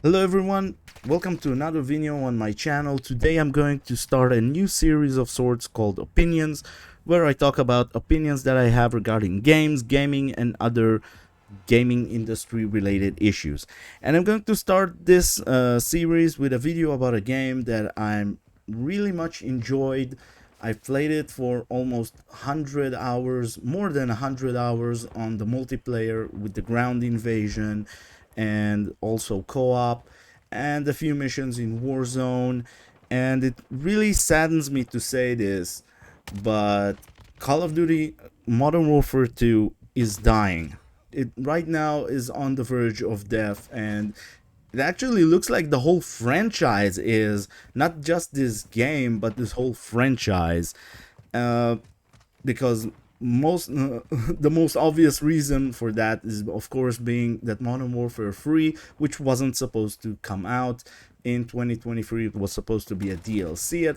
Hello everyone, welcome to another video on my channel. Today I'm going to start a new series of sorts called Opinions, where I talk about opinions that I have regarding games, gaming, and other gaming industry related issues. And I'm going to start this series with a video about a game that I'm really much enjoyed. I've played it for almost 100 hours, more than 100 hours on the multiplayer with the ground invasion and also co-op and a few missions in Warzone. And it really saddens me to say this, but Call of Duty Modern Warfare 2 is dying. It right now is on the verge of death, and it actually looks like the whole franchise is, not just this game but this whole franchise, because the most obvious reason for that is of course being that Modern Warfare 3, which wasn't supposed to come out in 2023, it was supposed to be a DLC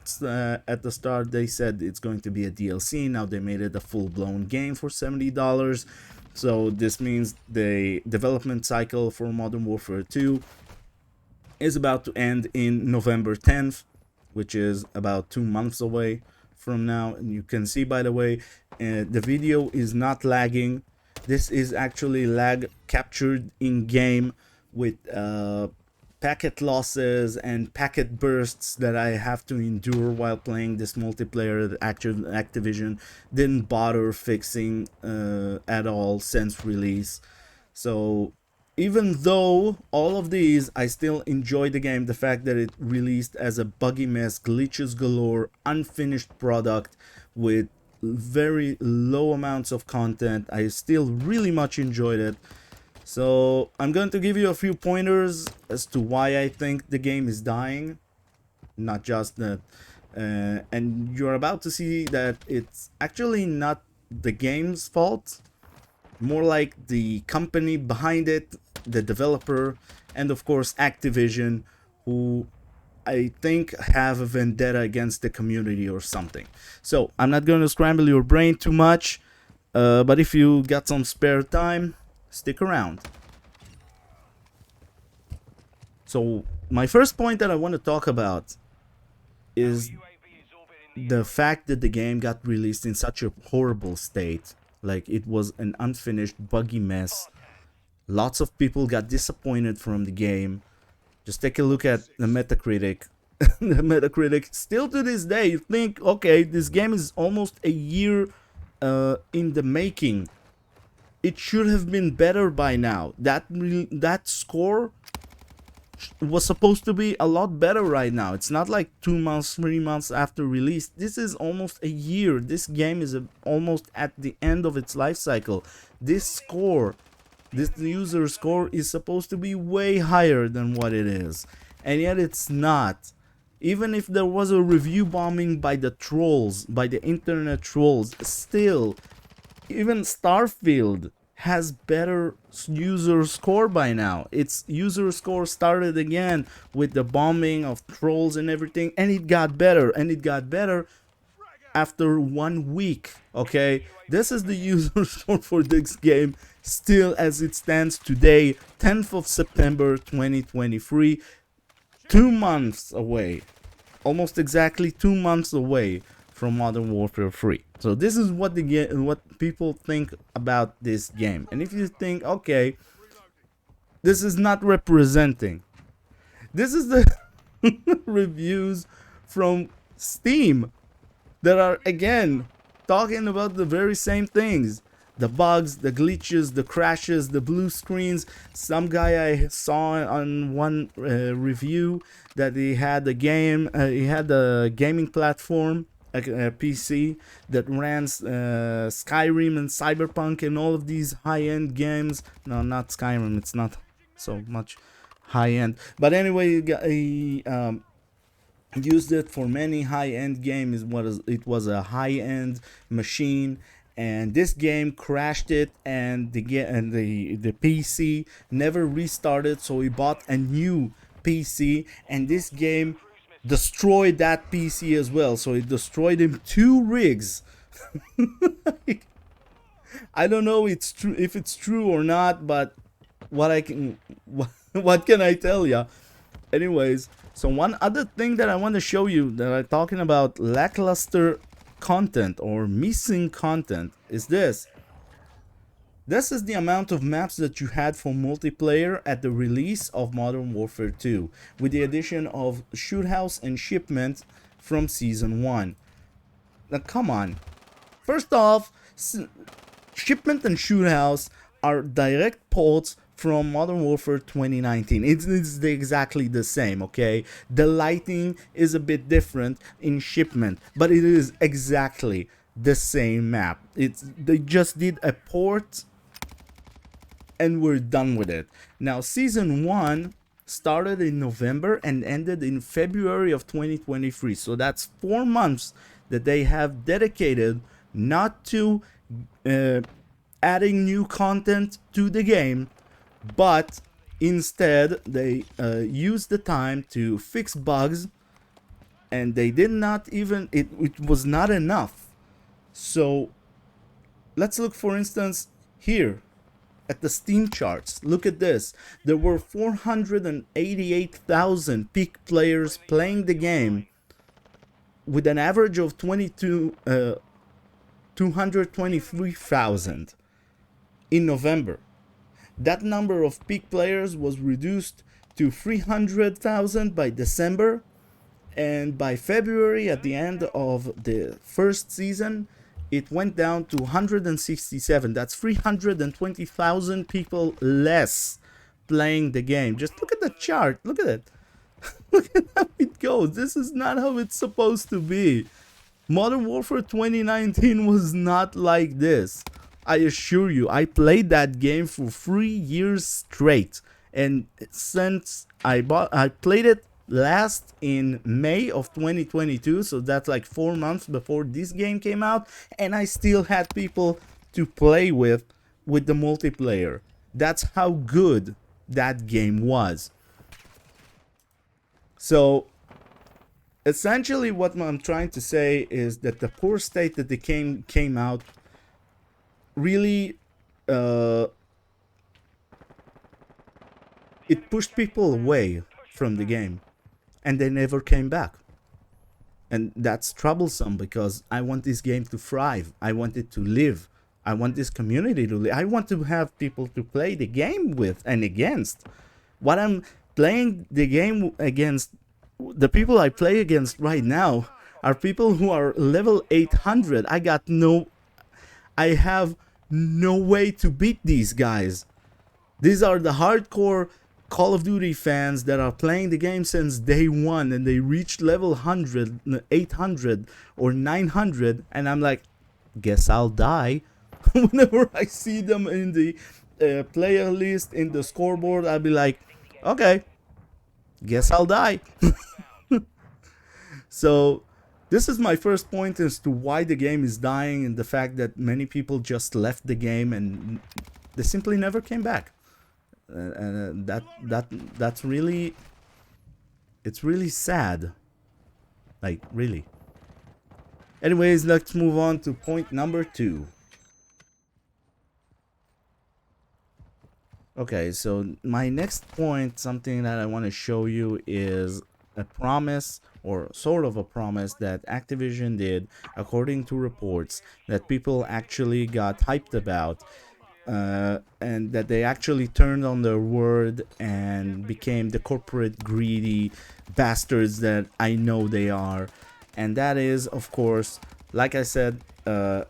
at the start. They said it's going to be a DLC. Now they made it a full-blown game for $70. So this means the development cycle for Modern Warfare 2 is about to end in November 10th, which is about 2 months away from now. And you can see, by the way, the video is not lagging. This is actually lag captured in game with packet losses and packet bursts that I have to endure while playing this multiplayer that Activision didn't bother fixing at all since release. So even though all of these, I still enjoy the game. The fact that it released as a buggy mess, glitches galore, unfinished product with very low amounts of content, I still really much enjoyed it. So I'm going to give you a few pointers as to why I think the game is dying. Not just that, and you're about to see that it's actually not the game's fault, more like the company behind it, the developer, and of course Activision, who I think have a vendetta against the community or something. So I'm not going to scramble your brain too much, but if you got some spare time, stick around. So my first point that I want to talk about is the fact that the game got released in such a horrible state. Like, it was an unfinished buggy mess. Lots of people got disappointed from the game. Just take a look at the Metacritic. The Metacritic, still to this day, you think, okay, this game is almost a year in the making. It should have been better by now. That score was supposed to be a lot better right now. It's not like 2 months, 3 months after release. This is almost a year. This game is almost at the end of its life cycle. This score, this user score, is supposed to be way higher than what it is, and yet it's not. Even if there was a review bombing by the trolls, by the internet trolls, still, even Starfield has better user score by now. Its user score started again with the bombing of trolls and everything, and it got better, and it got better after 1 week. Okay, this is the user score for this game still as it stands today, 10th of September 2023, 2 months away, almost exactly 2 months away from Modern Warfare 3. So this is what what people think about this game. And if you think, okay, this is not representing, this is the reviews from Steam that are again talking about the very same things: the bugs, the glitches, the crashes, the blue screens. Some guy I saw on one review that he had a gaming platform, a PC that ran Skyrim and Cyberpunk and all of these high-end games. No, not Skyrim, it's not so much high-end, but anyway, he used it for many high-end games. It was a high-end machine, and this game crashed it, and the PC never restarted, so he bought a new PC, and this game destroyed that PC as well. So it destroyed him 2 rigs. I don't know if it's true or not, but what What can I tell ya? Anyways, so one other thing that I want to show you that I'm talking about lackluster content or missing content is this. This is the amount of maps that you had for multiplayer at the release of Modern Warfare 2, with the addition of Shoot House and Shipment from Season 1. Now come on. First off, Shipment and Shoot House are direct ports from Modern Warfare 2019. It's exactly the same, okay? The lighting is a bit different in Shipment, but it is exactly the same map. They just did a port and we're done with it. Now, Season 1 started in November and ended in February of 2023. So that's 4 months that they have dedicated not to adding new content to the game, but instead they used the time to fix bugs, and they did not even, it was not enough. So let's look, for instance, here at the Steam charts. Look at this. There were 488,000 peak players playing the game, with an average of 223,000 in November. That number of peak players was reduced to 300,000 by December, and by February, at the end of the first season, it went down to 167. That's 320,000 people less playing the game. Just look at the chart. Look at it. Look at how it goes. This is not how it's supposed to be. Modern Warfare 2019 was not like this. I assure you, I played that game for 3 years straight. And since I played it last in May of 2022, so that's like 4 months before this game came out, and I still had people to play with the multiplayer. That's how good that game was. So essentially what I'm trying to say is that the poor state that the game came out really it pushed people away from the game, and they never came back. And that's troublesome, because I want this game to thrive. I want it to live. I want this community to live. I want to have people to play the game with and against. What I'm playing the game against, the people I play against right now are people who are level 800. I have no way to beat these guys. These are the hardcore Call of Duty fans that are playing the game since day one, and they reached level 100, 800 or 900, and I'm like, guess I'll die. Whenever I see them in the player list, in the scoreboard, I'll be like, okay, guess I'll die. So this is my first point as to why the game is dying, and the fact that many people just left the game and they simply never came back. And that's really, it's really sad, like really. Anyways, let's move on to point number 2. Okay, so my next point, something that I want to show you, is a promise, or sort of a promise, that Activision did, according to reports, that people actually got hyped about. And that they actually turned on their word and became the corporate greedy bastards that I know they are. And that is, of course, like I said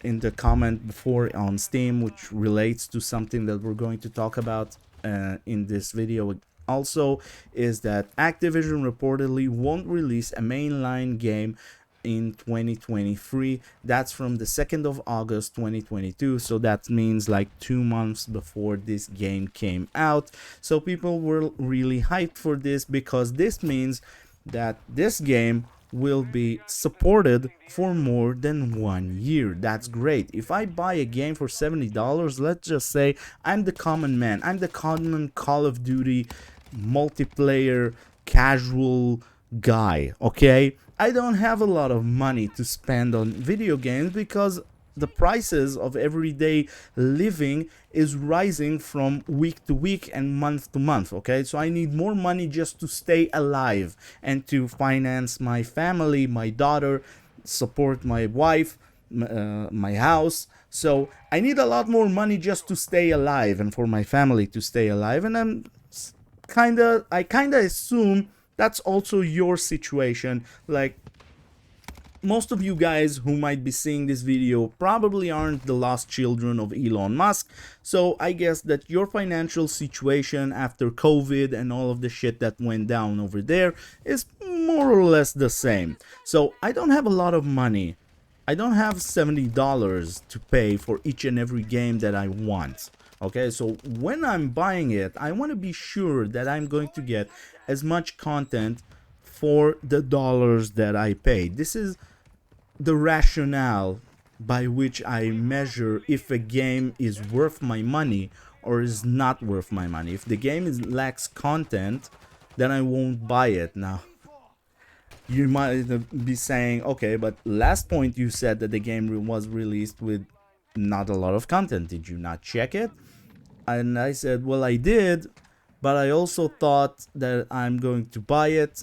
in the comment before on Steam, which relates to something that we're going to talk about in this video also, is that Activision reportedly won't release a mainline game in 2023. That's from the 2nd of August 2022, so that means like 2 months before this game came out. So people were really hyped for this, because this means that this game will be supported for more than 1 year. That's great. If I buy a game for $70, let's just say I'm the common man, I'm the common Call of Duty multiplayer casual guy, okay? I don't have a lot of money to spend on video games, because the prices of everyday living is rising from week to week and month to month. Okay, so I need more money just to stay alive and to finance my family, my daughter, support my wife, my house. So I need a lot more money just to stay alive and for my family to stay alive. And I kind of assume that's also your situation. Like, most of you guys who might be seeing this video probably aren't the lost children of Elon Musk, so I guess that your financial situation after COVID and all of the shit that went down over there is more or less the same. So I don't have a lot of money. I don't have $70 to pay for each and every game that I want. Okay, so when I'm buying it, I want to be sure that I'm going to get as much content for the dollars that I paid. This is the rationale by which I measure if a game is worth my money or is not worth my money. If the game lacks content, then I won't buy it. Now, you might be saying, okay, but last point you said that the game was released with not a lot of content. Did you not check it? And I said, well, I did, but I also thought that I'm going to buy it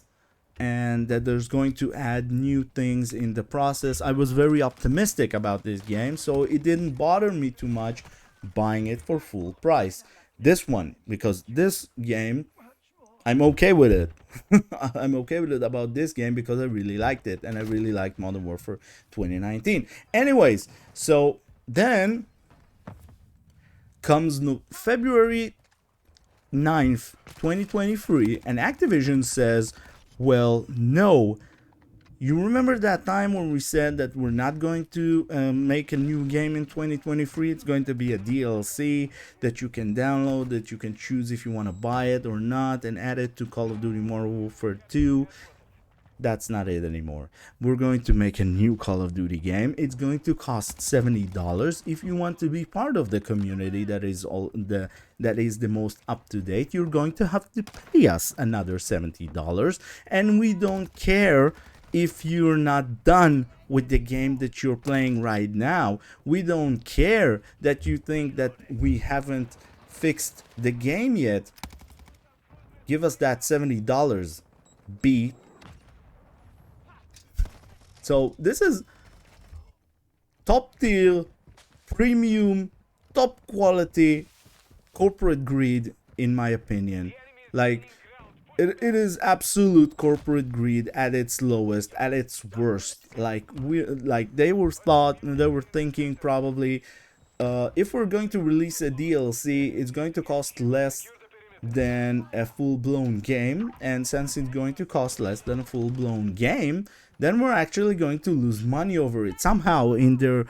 and that there's going to add new things in the process. I was very optimistic about this game, so it didn't bother me too much buying it for full price. This one, because this game, I'm okay with it. I'm okay with it about this game because I really liked it, and I really liked Modern Warfare 2019. Anyways, so then comes February 9th, 2023, and Activision says, well, no. You remember that time when we said that we're not going to make a new game in 2023? It's going to be a DLC that you can download, that you can choose if you want to buy it or not, and add it to Call of Duty Modern Warfare 2. That's not it anymore. We're going to make a new Call of Duty game. It's going to cost $70. If you want to be part of the community that is the most up to date, you're going to have to pay us another $70. And we don't care if you're not done with the game that you're playing right now. We don't care that you think that we haven't fixed the game yet. Give us that $70, B. So this is top tier, premium, top quality corporate greed, in my opinion. Like, it is absolute corporate greed at its lowest, at its worst. Like, they were thinking probably, if we're going to release a DLC, it's going to cost less than a full-blown game, and since it's going to cost less than a full-blown game, then we're actually going to lose money over it. Somehow, in their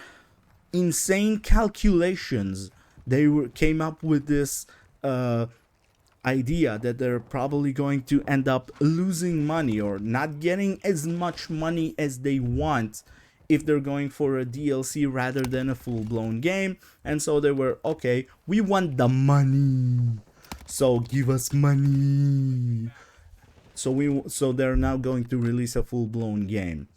insane calculations, they came up with this idea that they're probably going to end up losing money or not getting as much money as they want if they're going for a DLC rather than a full-blown game. And so they were, okay, we want the money, so give us money. So they're now going to release a full-blown game.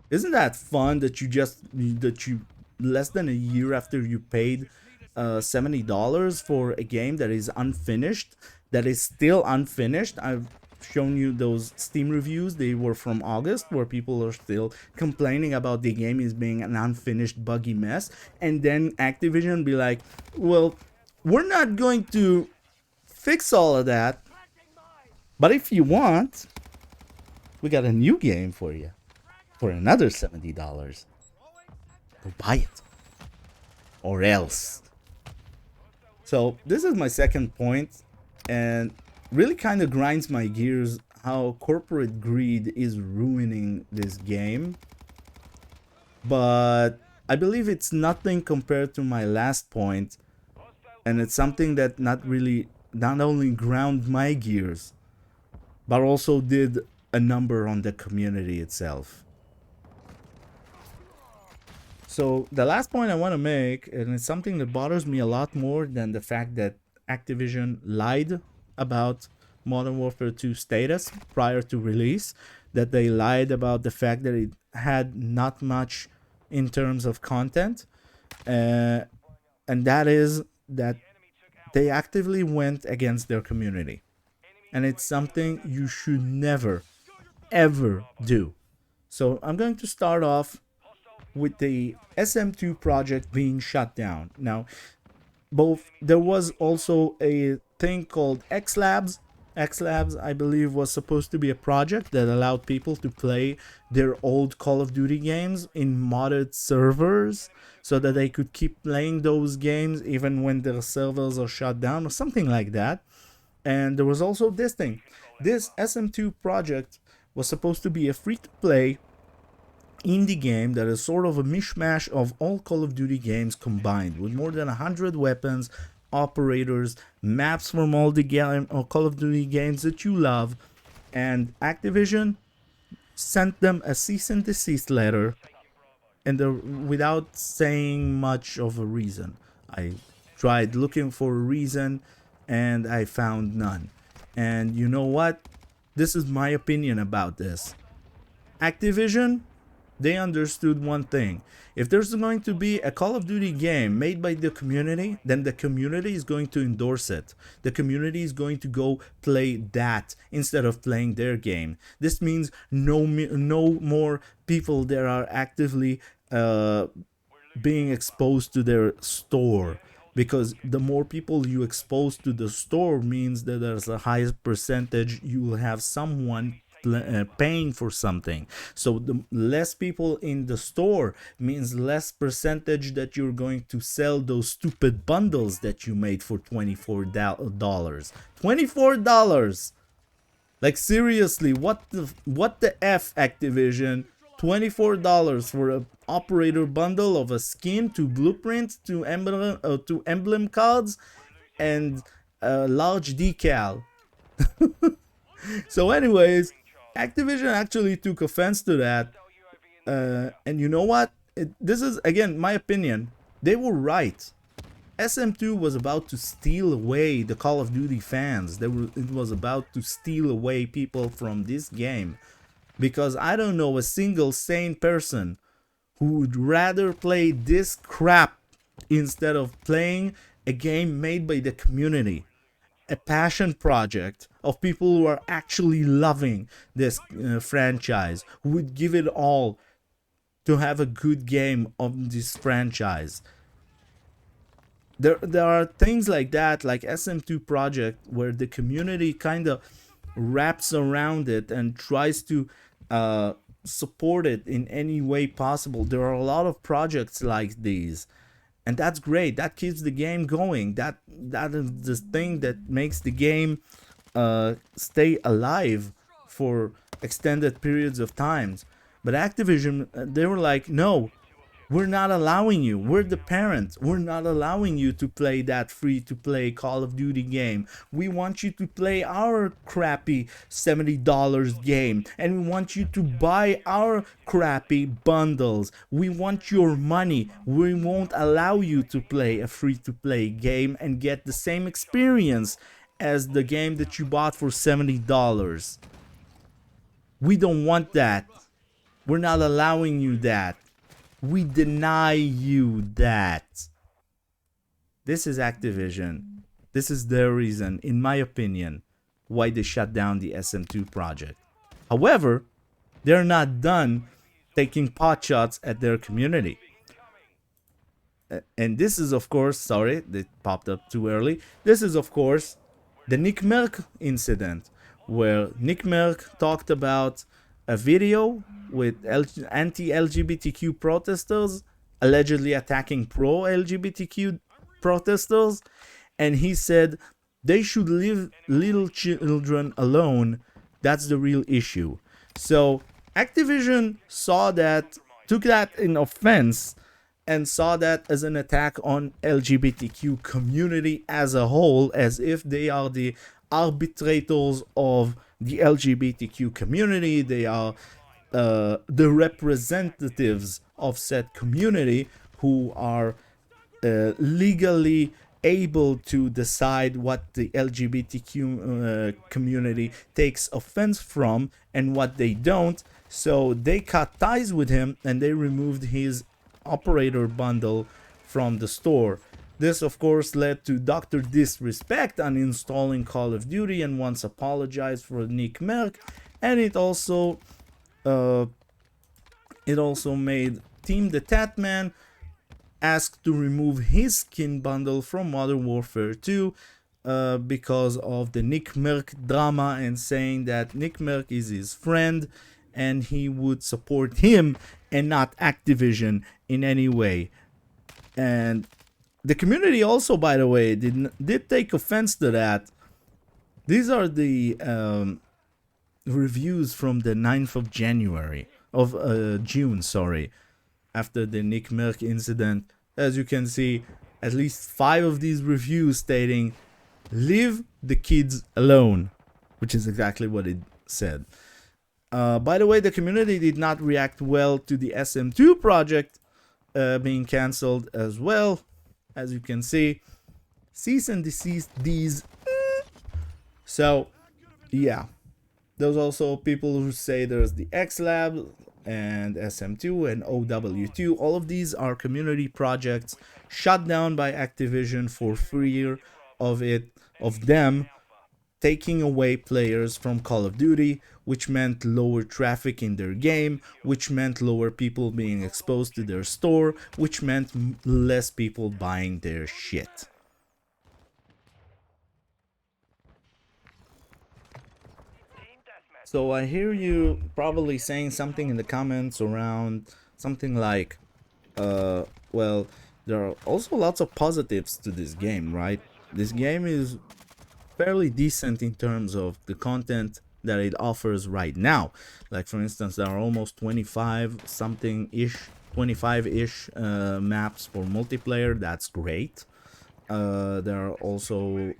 Isn't that fun that you less than a year after you paid $70 for a game that is unfinished, that is still unfinished? I've shown you those Steam reviews. They were from August, where people are still complaining about the game as being an unfinished buggy mess, and then Activision be like, well, we're not going to fix all of that, but if you want, we got a new game for you for another $70. Go buy it, or else. So this is my second point, and really kind of grinds my gears how corporate greed is ruining this game. But I believe it's nothing compared to my last point, and it's something that not only ground my gears, but also did a number on the community itself. So the last point I want to make, and it's something that bothers me a lot more than the fact that Activision lied about Modern Warfare 2 status prior to release, that they lied about the fact that it had not much in terms of content. and that is that they actively went against their community. And it's something you should never, ever do. So I'm going to start off with the SM2 project being shut down. Now, both there was also a thing called X Labs. X Labs, I believe, was supposed to be a project that allowed people to play their old Call of Duty games in modded servers so that they could keep playing those games even when their servers are shut down or something like that. And there was also this thing. This SM2 project was supposed to be a free to play indie game that is sort of a mishmash of all Call of Duty games combined, with more than 100 weapons, operators, maps from all the Call of Duty games that you love. And Activision sent them a cease and desist letter, and without saying much of a reason. I tried looking for a reason, and I found none. And you know what? This is my opinion about this. Activision, they understood one thing. If there's going to be a Call of Duty game made by the community, then the community is going to endorse it. The community is going to go play that instead of playing their game. This means no more people that are actively being exposed to their store, because the more people you expose to the store means that there's a higher percentage you will have someone paying for something. So the less people in the store means less percentage that you're going to sell those stupid bundles that you made for $24. $24. Like, seriously, what the F, Activision? $24 for an operator bundle of a skin, to blueprints, to emblem cards, and a large decal. So anyways, Activision actually took offense to that. And you know what? This is, again, my opinion. They were right. SM2 was about to steal away the Call of Duty fans. It was about to steal away people from this game. Because I don't know a single sane person who would rather play this crap instead of playing a game made by the community. A passion project of people who are actually loving this franchise, who would give it all to have a good game of this franchise. There are things like that, like SM2 Project, where the community kind of wraps around it and tries to support it in any way possible. There are a lot of projects like these, and that's great. That keeps the game going. That is the thing that makes the game stay alive for extended periods of times. But Activision, they were like, no, we're not allowing you. We're the parents. We're not allowing you to play that free-to-play Call of Duty game. We want you to play our crappy $70 game. And we want you to buy our crappy bundles. We want your money. We won't allow you to play a free-to-play game and get the same experience as the game that you bought for $70. We don't want that. We're not allowing you that. We deny you that. This is Activision. This is their reason, in my opinion, why they shut down the SM2 project. However, they're not done taking pot shots at their community. And this is, of course, sorry, that popped up too early. This is, of course, the Nick Merck incident, where Nick Merck talked about a video with anti-LGBTQ protesters allegedly attacking pro-LGBTQ protesters, and he said they should leave little children alone. That's the real issue. So Activision took that in offense, and saw that as an attack on LGBTQ community as a whole, as if they are the arbitrators of the LGBTQ community. They are the representatives of said community who are legally able to decide what the LGBTQ community takes offense from and what they don't. So they cut ties with him and they removed his operator bundle from the store. This, of course, led to Dr. Disrespect uninstalling Call of Duty and once apologized for Nick Merck, and uh, it also made Team the Tatman asked to remove his skin bundle from Modern Warfare 2 because of the Nick Merck drama, and saying that Nick Merck is his friend and he would support him and not Activision in any way. And the community also, by the way, did take offense to that. These are the reviews from the 9th of January, of June, sorry, after the Nick Merck incident. As you can see, at least 5 of these reviews stating, leave the kids alone, which is exactly what it said. By the way, the community did not react well to the SM2 project being cancelled as well. As you can see, cease and desist these. So, yeah. There's also people who say there's the X Lab and SM2 and OW2. All of these are community projects shut down by Activision for fear of them taking away players from Call of Duty, which meant lower traffic in their game, which meant lower people being exposed to their store, which meant less people buying their shit. So I hear you probably saying something in the comments around something like, well, there are also lots of positives to this game, right? This game is fairly decent in terms of the content that it offers right now. Like, for instance, there are almost 25 something-ish, 25-ish maps for multiplayer. That's great. There are also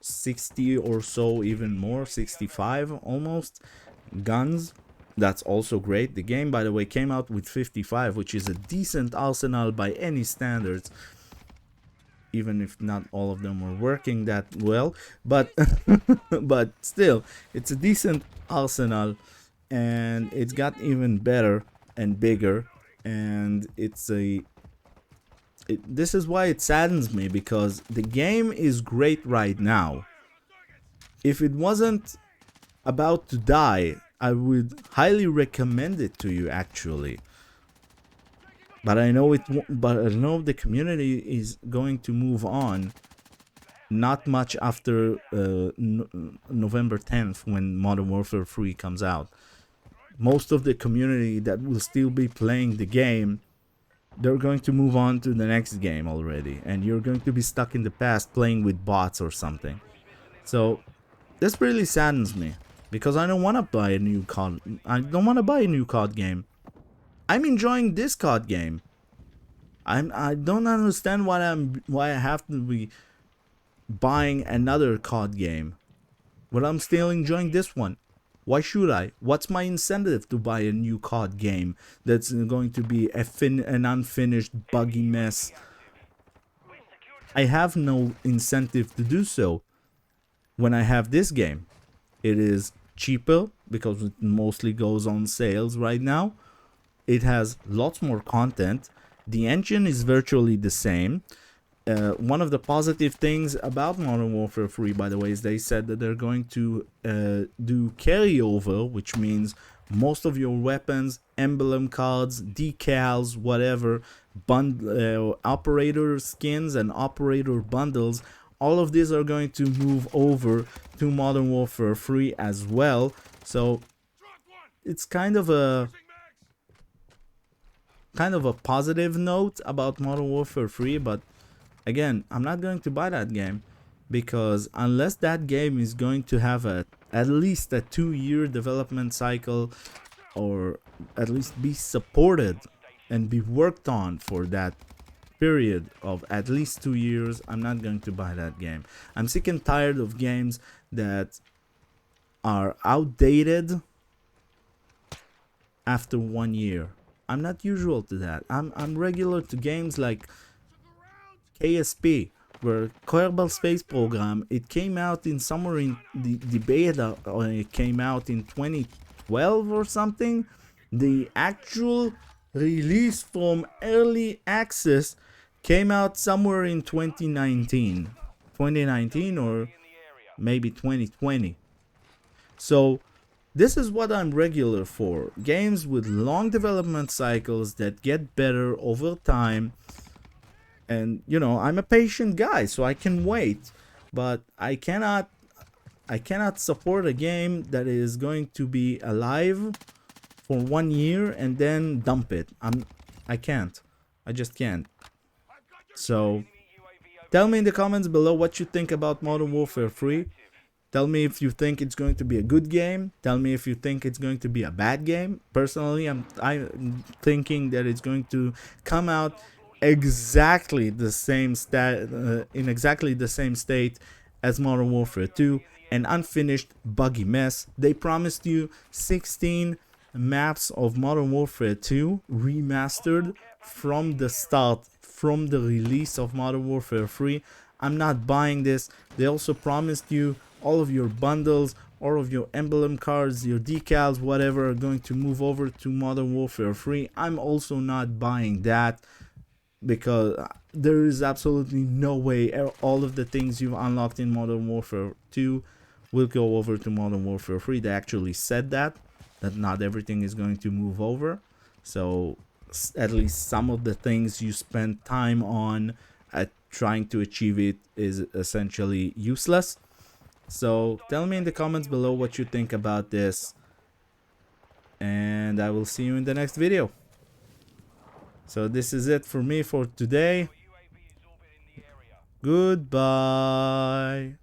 60 or so, even more, 65 almost, guns. That's also great. The game, by the way, came out with 55, which is a decent arsenal by any standards, even if not all of them were working that well, but but still, it's a decent arsenal, and it's got even better and bigger, and this is why it saddens me, because the game is great right now. If it wasn't about to die, I would highly recommend it to you, actually. But I know the community is going to move on. Not much after November 10th, when Modern Warfare 3 comes out. Most of the community that will still be playing the game, they're going to move on to the next game already, and you're going to be stuck in the past playing with bots or something. So this really saddens me, because I don't want to buy a new COD. I don't want to buy a new COD game. I'm enjoying this COD game. I don't understand why I have to be buying another COD game when I'm still enjoying this one. Why should I? What's my incentive to buy a new COD game that's going to be an unfinished buggy mess? I have no incentive to do so when I have this game. It is cheaper because it mostly goes on sales right now. It has lots more content. The engine is virtually the same. One of the positive things about Modern Warfare 3, by the way, is they said that they're going to do carryover, which means most of your weapons, emblem cards, decals, whatever, operator skins and operator bundles, all of these are going to move over to Modern Warfare 3 as well. So it's kind of a positive note about Modern Warfare 3, but again, I'm not going to buy that game, because unless that game is going to have at least a 2-year development cycle, or at least be supported and be worked on for that period of at least 2 years, I'm not going to buy that game. I'm sick and tired of games that are outdated after 1 year. I'm not usual to that. I'm regular to games like KSP, where Kerbal Space Program. It came out in somewhere in the beta, or it came out in 2012 or something. The actual release from early access came out somewhere in 2019 or maybe 2020. So this is what I'm regular for. Games with long development cycles that get better over time. And you know, I'm a patient guy, so I can wait. But I cannot support a game that is going to be alive for 1 year and then dump it. I can't. I just can't. So tell me in the comments below what you think about Modern Warfare 3. Tell me if you think it's going to be a good game. Tell me if you think it's going to be a bad game. Personally, I'm thinking that it's going to come out exactly the same in exactly the same state as Modern Warfare 2, an unfinished, buggy mess. They promised you 16 maps of Modern Warfare 2 remastered from the start, from the release of Modern Warfare 3. I'm not buying this. They also promised you all of your bundles, all of your emblem cards, your decals, whatever, are going to move over to Modern Warfare 3. I'm also not buying that, because there is absolutely no way all of the things you've unlocked in Modern Warfare 2 will go over to Modern Warfare 3. They actually said that not everything is going to move over. So at least some of the things you spend time on at trying to achieve it is essentially useless. So tell me in the comments below what you think about this, and I will see you in the next video. So this is it for me for today. Goodbye.